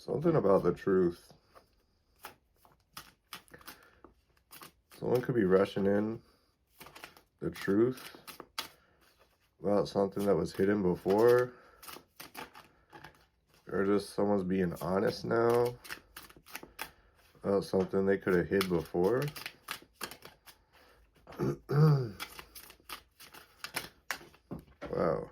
Something about the truth. Someone could be rushing in the truth about something that was hidden before, or just someone's being honest now about something they could have hid before. Wow.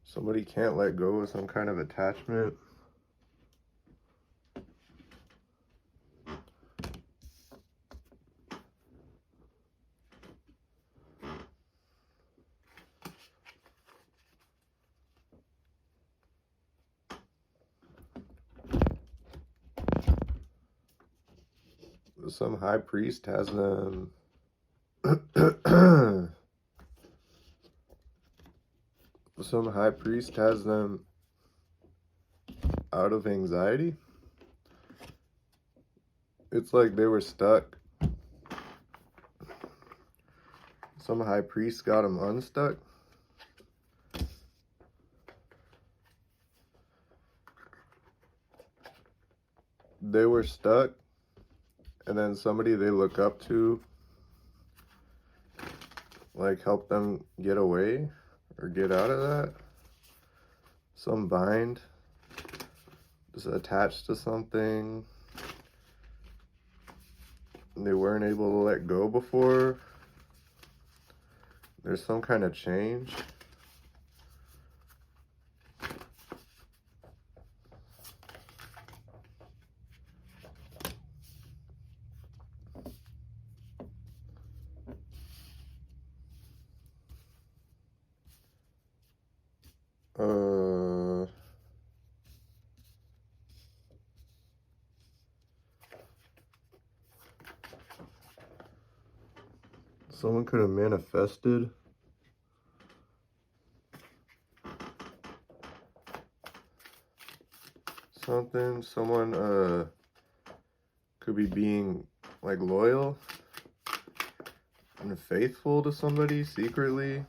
Somebody can't let go of some kind of attachment. Some high priest has them some high priest has them out of anxiety. It's like they were stuck. Some high priest got them unstuck. They were stuck, and then somebody they look up to like help them get away or get out of that. Some bind, just attached to something they weren't able to let go before. There's some kind of change. Someone could have manifested something. Someone could be being like loyal and faithful to somebody secretly.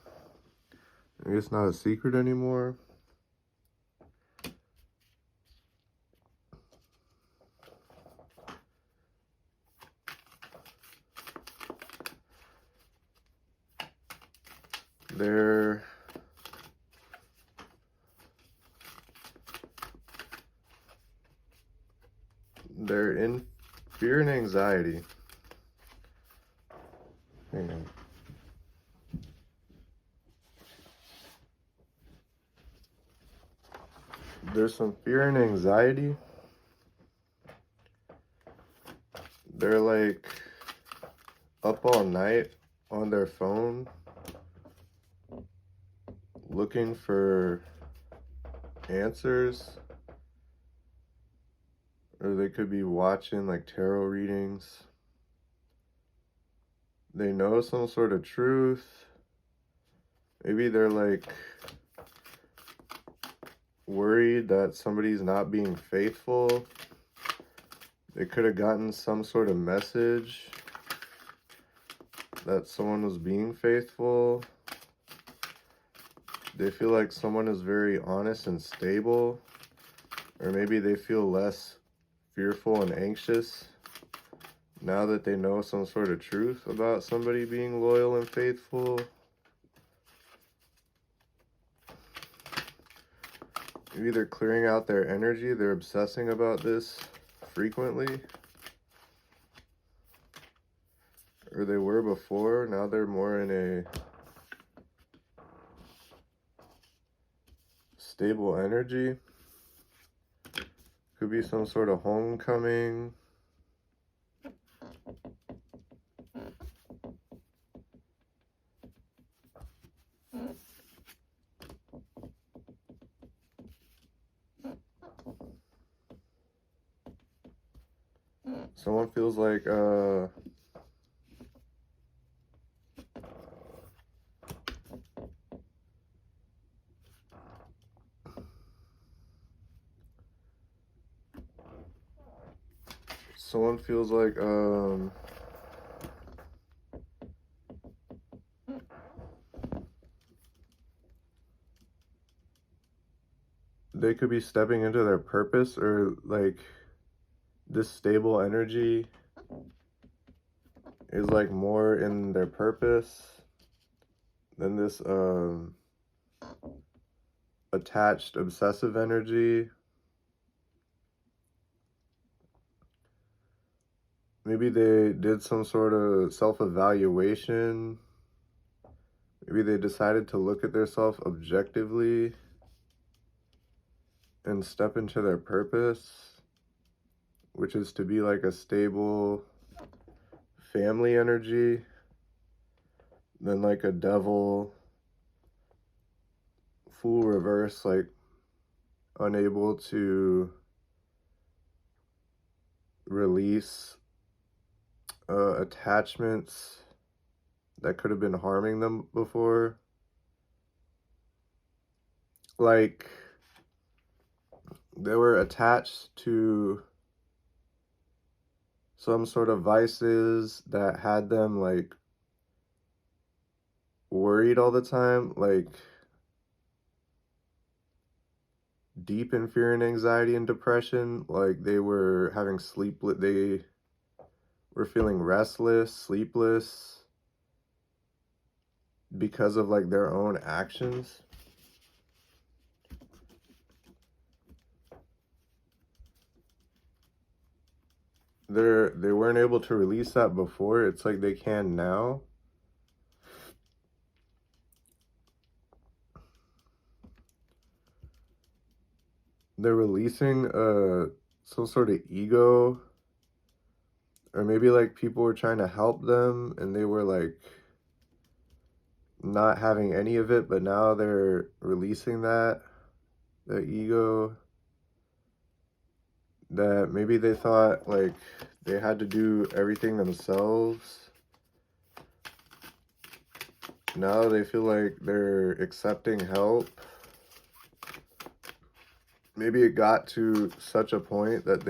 Maybe it's not a secret anymore. They're in fear and anxiety. Hang on. There's some fear and anxiety. They're like up all night on their phone looking for answers, or they could be watching like tarot readings. They know some sort of truth. Maybe they're like worried that somebody's not being faithful. They could have gotten some sort of message that someone was being faithful. They feel like someone is very honest and stable, or maybe they feel less fearful and anxious now that they know some sort of truth about somebody being loyal and faithful. Maybe they're clearing out their energy. They're obsessing about this frequently. Or they were before. Now they're more in a stable energy. Could be some sort of homecoming. Someone feels like someone feels like they could be stepping into their purpose, or like this stable energy is like more in their purpose than this attached obsessive energy. Maybe they did some sort of self-evaluation. Maybe they decided to look at themselves objectively and step into their purpose, which is to be like a stable family energy, then like a devil, full reverse, like unable to release attachments that could have been harming them before. Like they were attached to some sort of vices that had them like worried all the time, like deep in fear and anxiety and depression. Like they were having they were feeling restless, sleepless because of like their own actions. They weren't able to release that before. It's like they can now. They're releasing some sort of ego, or maybe like people were trying to help them and they were like not having any of it, but now they're releasing that ego, that maybe they thought like they had to do everything themselves. Now they feel like they're accepting help. Maybe it got to such a point that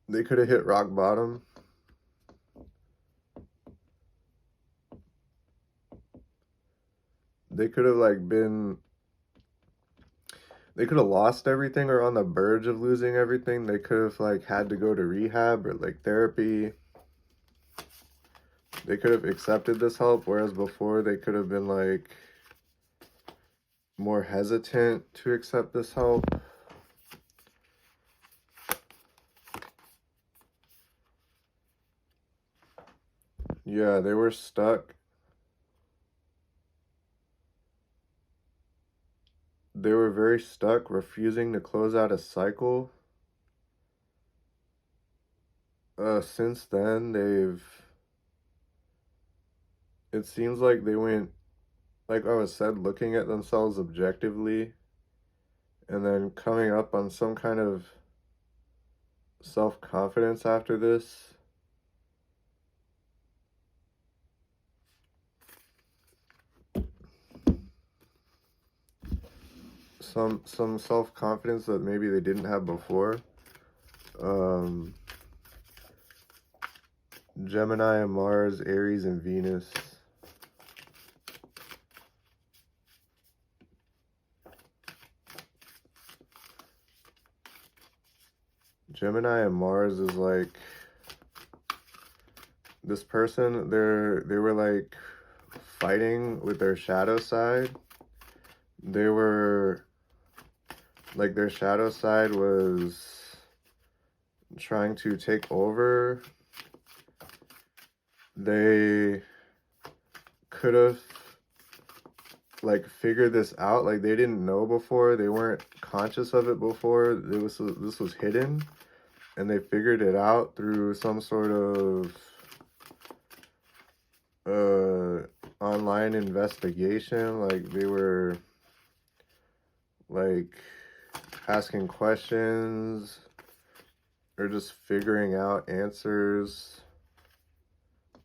they could have hit rock bottom. They could have they could have lost everything or on the verge of losing everything. They could have like had to go to rehab or like therapy. They could have accepted this help, whereas before they could have been like more hesitant to accept this help. Yeah, they were stuck. They were very stuck, refusing to close out a cycle. Since then, it seems like they went, like I was said, looking at themselves objectively and then coming up on some kind of self-confidence after this. Some self-confidence that maybe they didn't have before. Gemini and Mars, Aries and Venus. Gemini and Mars is like this person, they were like fighting with their shadow side. They were like, their shadow side was trying to take over. They could have like figured this out. Like they didn't know before. They weren't conscious of it before. This was hidden, and they figured it out through some sort of online investigation. Like they were like asking questions or just figuring out answers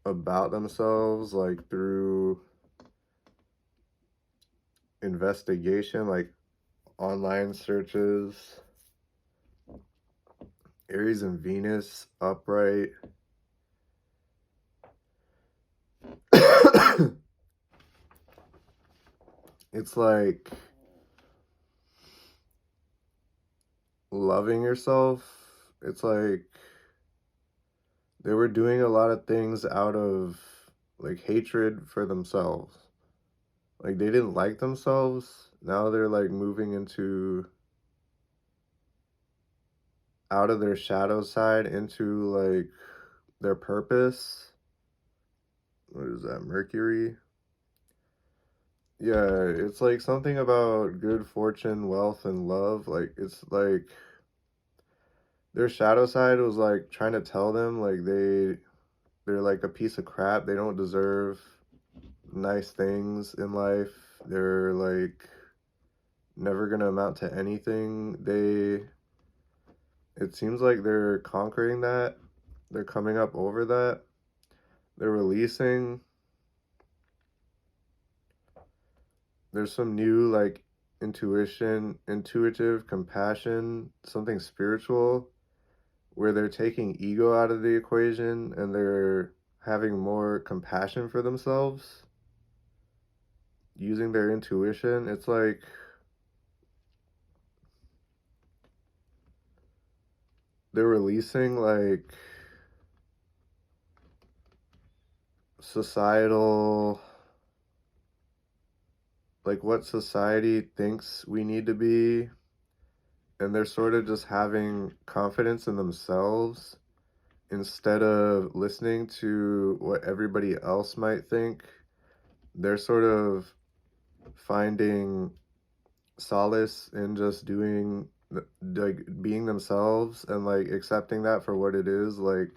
about themselves, like through investigation, like online searches. Aries and Venus upright. It's like loving yourself. It's like they were doing a lot of things out of like hatred for themselves. Like they didn't like themselves. Now they're like moving into out of their shadow side into like their purpose. What is that? Mercury? Yeah, it's like something about good fortune, wealth, and love. Like it's like their shadow side was like trying to tell them like they're like a piece of crap. They don't deserve nice things in life. They're like never gonna amount to anything. It seems like they're conquering that. They're coming up over that. They're releasing. There's some new like intuitive compassion, something spiritual where they're taking ego out of the equation and they're having more compassion for themselves, using their intuition. It's like they're releasing like societal, like what society thinks we need to be, and they're sort of just having confidence in themselves instead of listening to what everybody else might think. They're sort of finding solace in just doing like being themselves and like accepting that for what it is. Like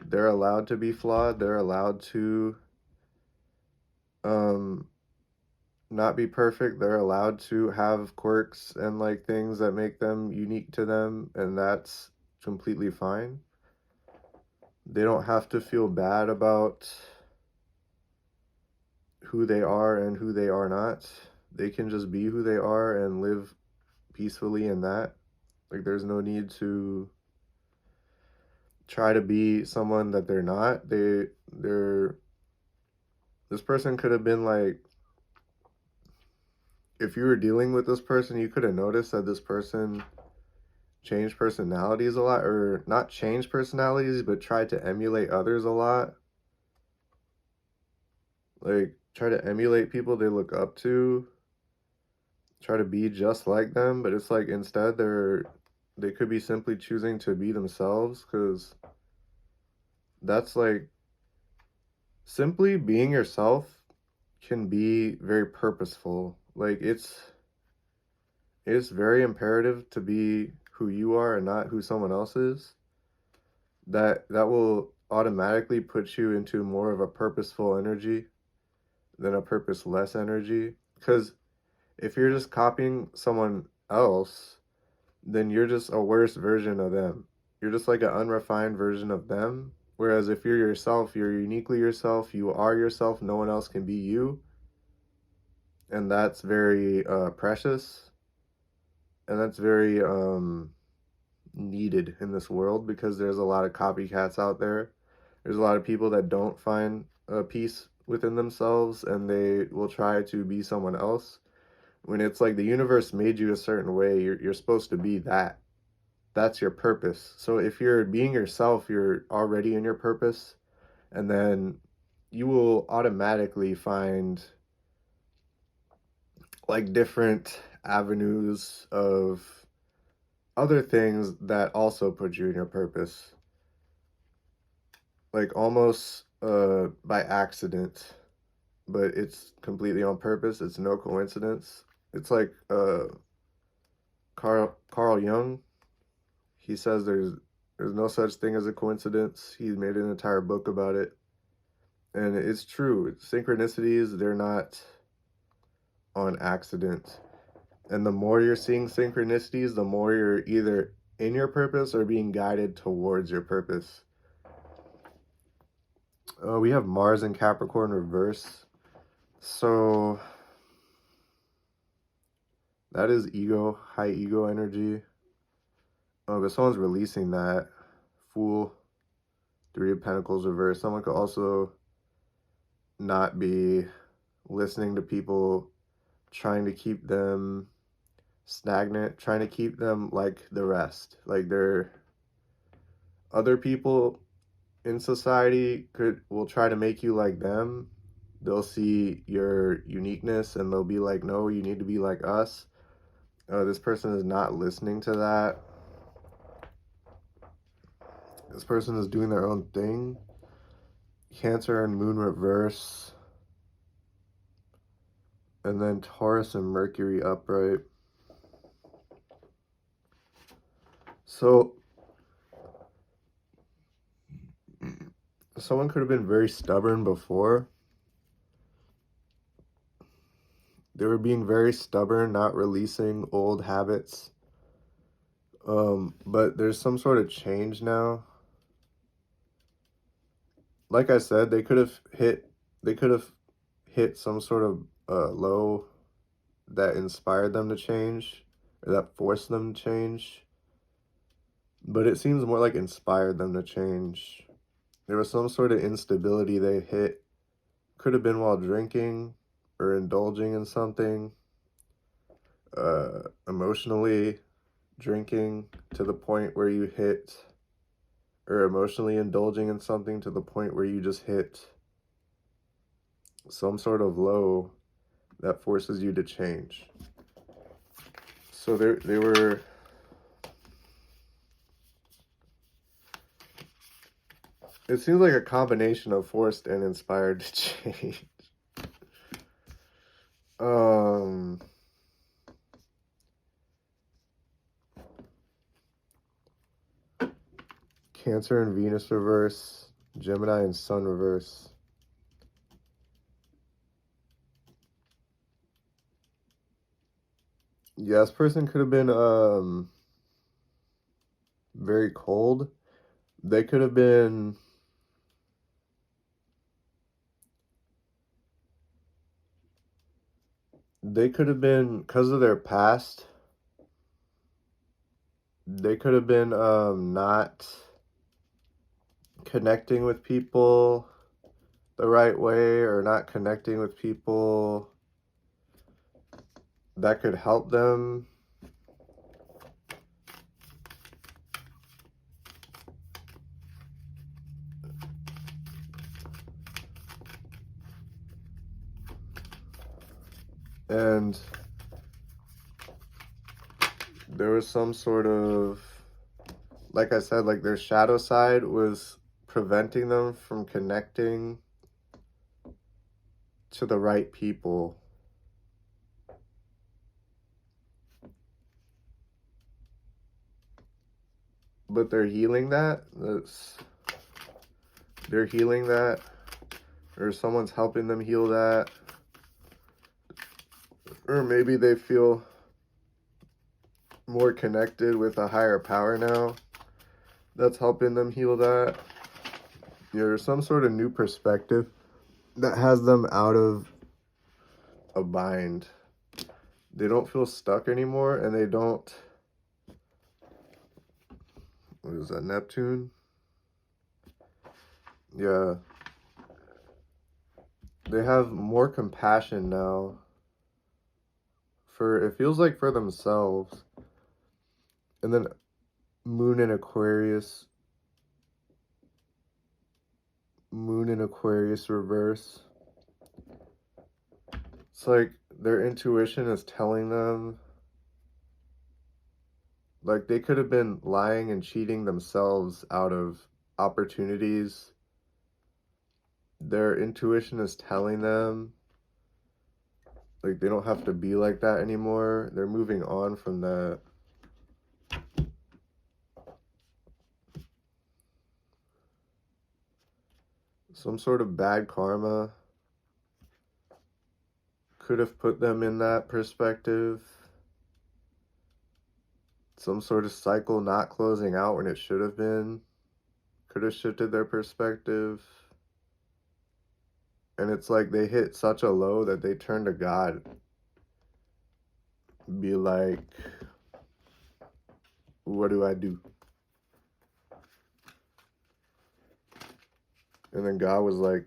they're allowed to be flawed, they're allowed to um not be perfect, they're allowed to have quirks and like things that make them unique to them, and that's completely fine. They don't have to feel bad about who they are and who they are not. They can just be who they are and live peacefully in that. Like there's no need to try to be someone that they're not. They're this person could have been like, if you were dealing with this person, you could have noticed that this person changed personalities a lot, or not changed personalities, but tried to emulate others a lot. Like try to emulate people they look up to, try to be just like them, but it's like instead they could be simply choosing to be themselves, because that's like simply being yourself can be very purposeful. Like it's very imperative to be who you are and not who someone else is. That will automatically put you into more of a purposeful energy than a purposeless energy. Because if you're just copying someone else, then you're just a worse version of them. You're just like an unrefined version of them. Whereas if you're yourself, you're uniquely yourself, you are yourself, no one else can be you. And that's very precious. And that's very needed in this world, because there's a lot of copycats out there. There's a lot of people that don't find a peace within themselves and they will try to be someone else. When it's like the universe made you a certain way, you're supposed to be that. That's your purpose. So if you're being yourself, you're already in your purpose, and then you will automatically find like different avenues of other things that also put you in your purpose, like almost by accident, but it's completely on purpose. It's no coincidence. It's like Carl Jung. He says there's no such thing as a coincidence. He made an entire book about it, and it's true. Synchronicities, they're not on accident. And the more you're seeing synchronicities, the more you're either in your purpose or being guided towards your purpose. We have Mars in Capricorn reverse. So that is ego, high ego energy. Oh, but someone's releasing that. Fool, Three of Pentacles reverse. Someone could also not be listening to people trying to keep them stagnant, trying to keep them like the rest. Like they're other people in society will try to make you like them. They'll see your uniqueness and they'll be like, no, you need to be like us. This person is not listening to that. This person is doing their own thing. Cancer and Moon reverse. And then Taurus and Mercury upright. So someone could have been very stubborn before. They were being very stubborn, not releasing old habits. But there's some sort of change now. Like I said, they could have hit some sort of low that inspired them to change, or that forced them to change. But it seems more like inspired them to change. There was some sort of instability they hit. Could have been while drinking or indulging in something. Emotionally drinking to the point where you hit, or emotionally indulging in something to the point where you just hit some sort of low that forces you to change. So they were it seems like a combination of forced and inspired to change. Cancer and Venus reverse, Gemini and Sun reverse. Yeah, this person could have been very cold. They could have been because of their past, they could have been not connecting with people the right way, or not connecting with people that could help them. And there was some sort of, like I said, like their shadow side was preventing them from connecting to the right people. But they're healing that. They're healing that, or someone's helping them heal that. Or maybe they feel more connected with a higher power now that's helping them heal that. Yeah, there's some sort of new perspective that has them out of a bind. They don't feel stuck anymore, and they don't, what is that, Neptune? Yeah. They have more compassion now. It feels like for themselves. And then Moon in Aquarius. Moon in Aquarius reverse. It's like their intuition is telling them, like they could have been lying and cheating themselves out of opportunities. Their intuition is telling them, like, they don't have to be like that anymore. They're moving on from that. Some sort of bad karma could have put them in that perspective. Some sort of cycle not closing out when it should have been could have shifted their perspective. And it's like they hit such a low that they turn to God. Be like, what do I do? And then God was like,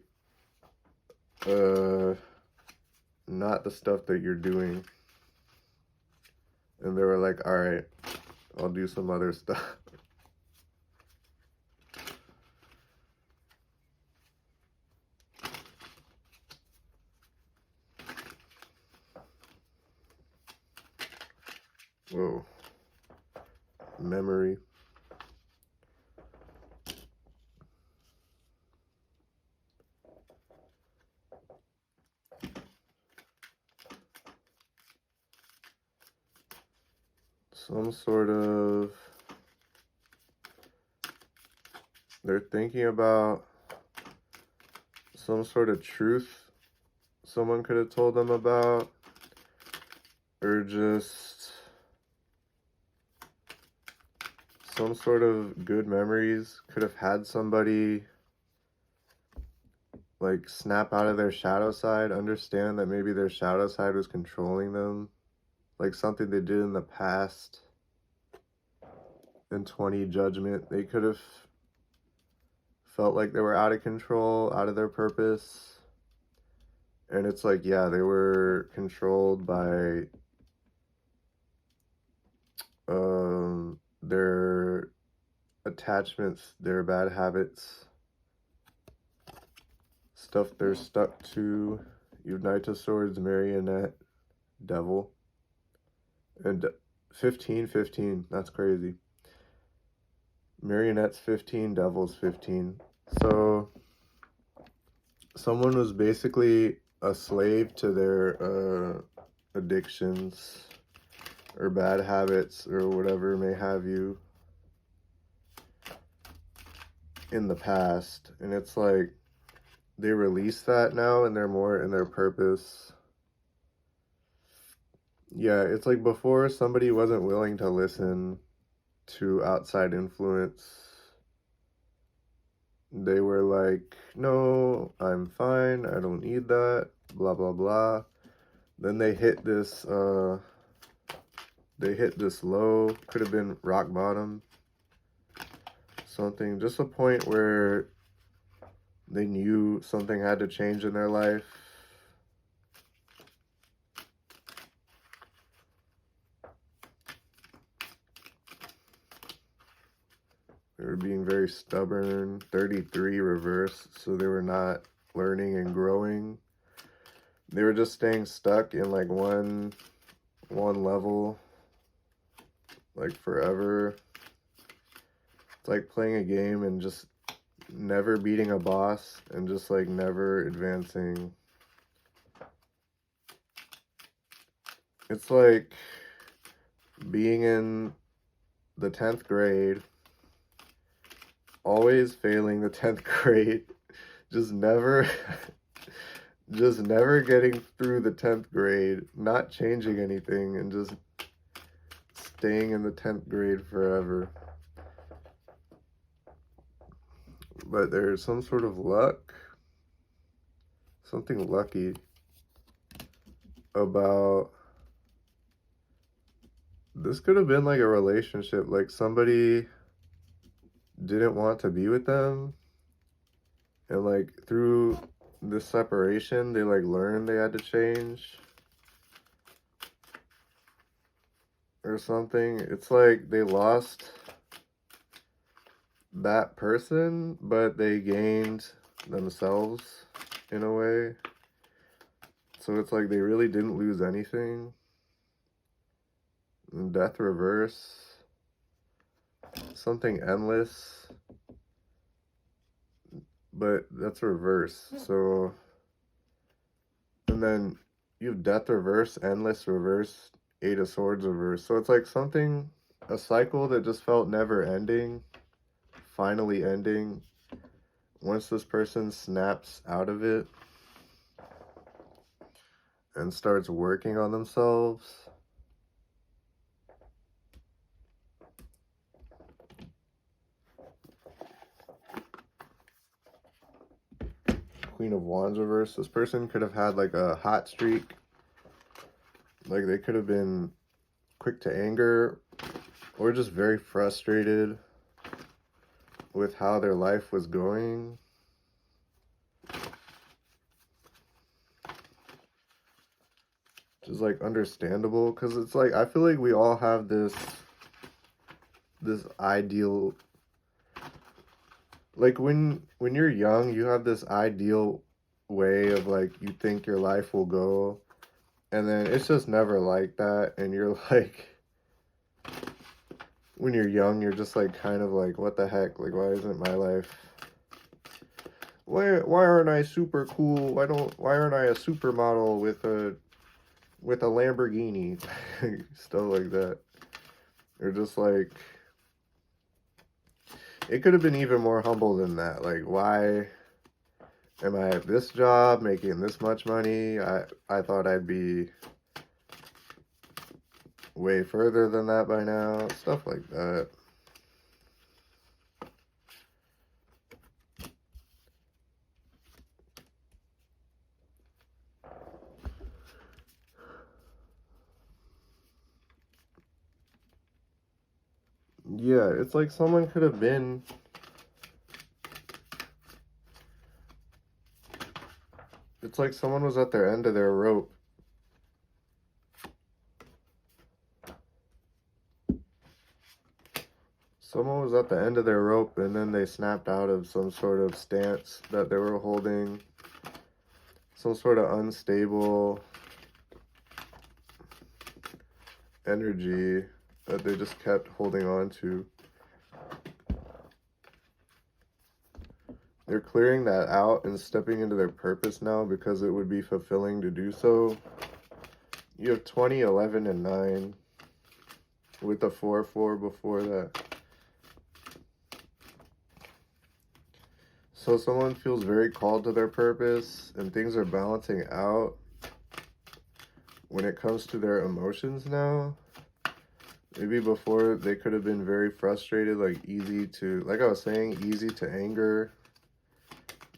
not the stuff that you're doing. and they were like, all right, I'll do some other stuff. Whoa. Memory. Some sort of, they're thinking about some sort of truth someone could have told them about, or just some sort of good memories. Could have had somebody like snap out of their shadow side, understand that maybe their shadow side was controlling them, like something they did in the past. In 20 judgment, they could have felt like they were out of control, out of their purpose. And it's like, yeah, they were controlled by their attachments, their bad habits, stuff they're stuck to. Unite of Swords, Marionette, Devil. And 15, that's crazy. Marionette's 15, Devil's 15. So someone was basically a slave to their addictions or bad habits or whatever may have you in the past, and it's like they release that now and they're more in their purpose. Yeah, it's like before somebody wasn't willing to listen to outside influence. They were like, no, I'm fine, I don't need that, blah blah blah. Then they hit this low, could have been rock bottom, something, just a point where they knew something had to change in their life. They were being very stubborn. 33 reverse, so they were not learning and growing. They were just staying stuck in like one level, like forever. It's like playing a game and just never beating a boss and just like never advancing. It's like being in the 10th grade, always failing the 10th grade, just never getting through the 10th grade, not changing anything, and just staying in the 10th grade forever. But there's some sort of luck, something lucky about this. Could have been like a relationship, like somebody didn't want to be with them, and like through this separation they like learned they had to change or something. It's like they lost that person, but they gained themselves in a way. So it's like they really didn't lose anything. And Death reverse, something endless, but that's reverse. So, and then you have Death reverse, endless reverse, 8 of Swords reverse. So it's like something, a cycle that just felt never ending, finally ending once this person snaps out of it and starts working on themselves. Queen of Wands reverse. This person could have had like a hot streak. Like they could have been quick to anger or just very frustrated with how their life was going. which is like understandable, because it's like I feel like we all have this ideal, like when you're young, you have this ideal way of like you think your life will go, and then it's just never like that, and you're like, when you're young, you're just like kind of like, what the heck, like why isn't my life, why aren't I super cool, why aren't I a supermodel with a Lamborghini? Stuff like that. Or just like, it could have been even more humble than that. Like, why am I at this job making this much money? I thought I'd be way further than that by now. Stuff like that. Yeah, it's like someone could have been, it's like someone was at their end of their rope. Someone was at the end of their rope, and then they snapped out of some sort of stance that they were holding, some sort of unstable energy that they just kept holding on to. They're clearing that out and stepping into their purpose now because it would be fulfilling to do so. You have 20, 11, and 9 with the 4, 4 before that. So someone feels very called to their purpose and things are balancing out when it comes to their emotions now. Maybe before they could have been very frustrated, like easy to, like I was saying, easy to anger.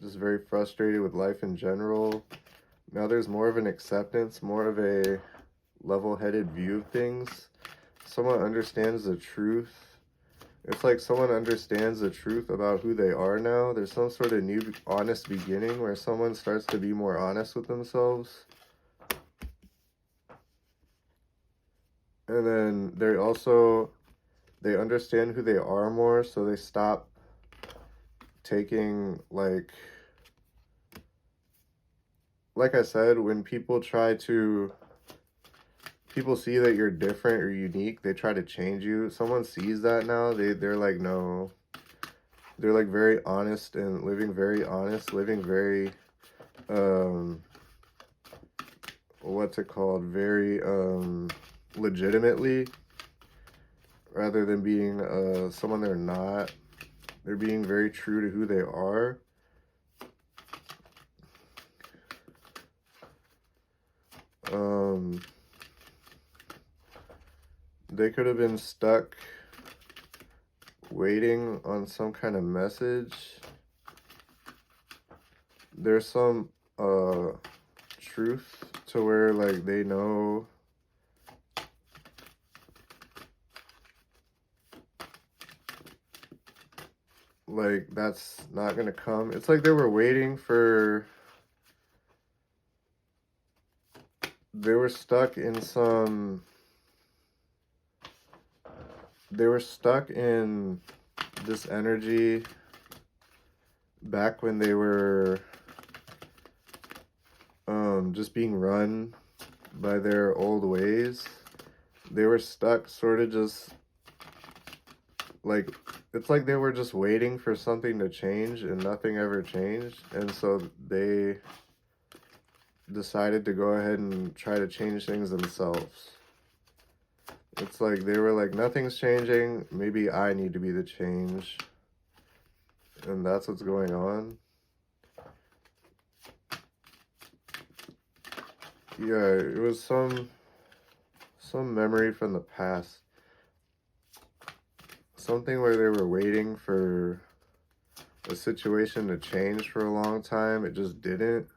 Just very frustrated with life in general. Now there's more of an acceptance, more of a level-headed view of things. Someone understands the truth. It's like someone understands the truth about who they are now. There's some sort of new honest beginning where someone starts to be more honest with themselves. And then they understand who they are more, so they stop taking, like I said, when people see that you're different or unique, they try to change you. Someone sees that now, they're like, no. They're like very honest and living very honest, living very, what's it called? Very, legitimately, rather than being, someone they're not. They're being very true to who they are. They could have been stuck waiting on some kind of message. There's some truth to where like they know like that's not gonna come. It's like they were waiting for, they were stuck in this energy back when they were just being run by their old ways. They were stuck sort of just like, it's like they were just waiting for something to change and nothing ever changed, and so they decided to go ahead and try to change things themselves. It's like they were like, nothing's changing, maybe I need to be the change. And that's what's going on. Yeah, it was some memory from the past. Something where they were waiting for a situation to change for a long time. It just didn't.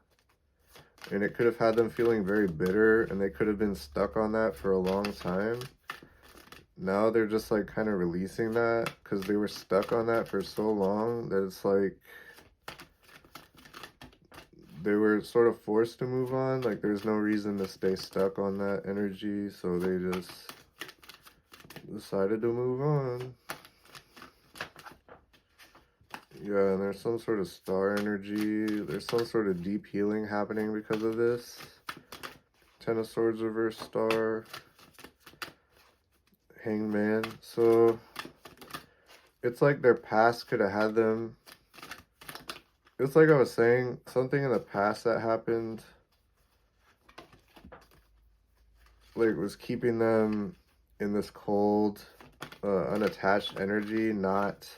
And it could have had them feeling very bitter, and they could have been stuck on that for a long time. Now they're just like kind of releasing that because they were stuck on that for so long that it's like they were sort of forced to move on. Like, there's no reason to stay stuck on that energy, so they just decided to move on. Yeah, and there's some sort of star energy. There's some sort of deep healing happening because of this. Ten of Swords reverse star. Hanged Man. So it's like their past could have had them. It's like I was saying, something in the past that happened, like, was keeping them in this cold, unattached energy, not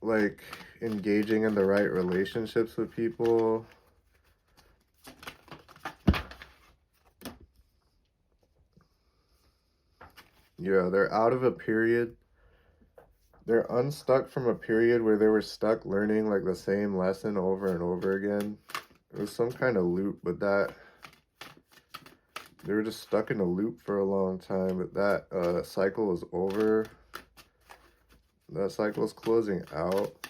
like engaging in the right relationships with people. Yeah, they're out of a period. They're unstuck from a period where they were stuck learning like the same lesson over and over again. It was some kind of loop, but they were just stuck in a loop for a long time, but that cycle is over. That cycle is closing out.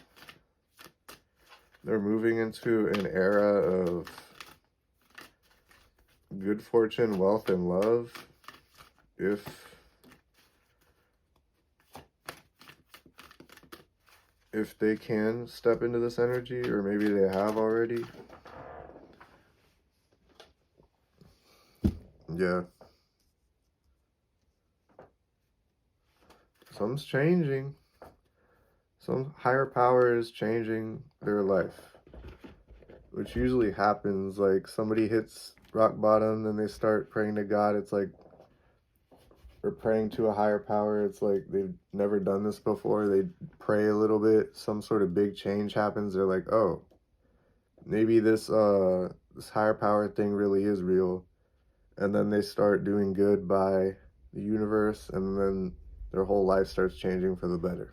They're moving into an era of good fortune, wealth, and love. If they can step into this energy, or maybe they have already. Yeah. Something's changing. Some higher power is changing their life, which usually happens. Like, somebody hits rock bottom, then they start praying to God. It's like, or praying to a higher power. It's like they've never done this before. They pray a little bit, some sort of big change happens. They're like, oh, maybe this higher power thing really is real. And then they start doing good by the universe, and then their whole life starts changing for the better.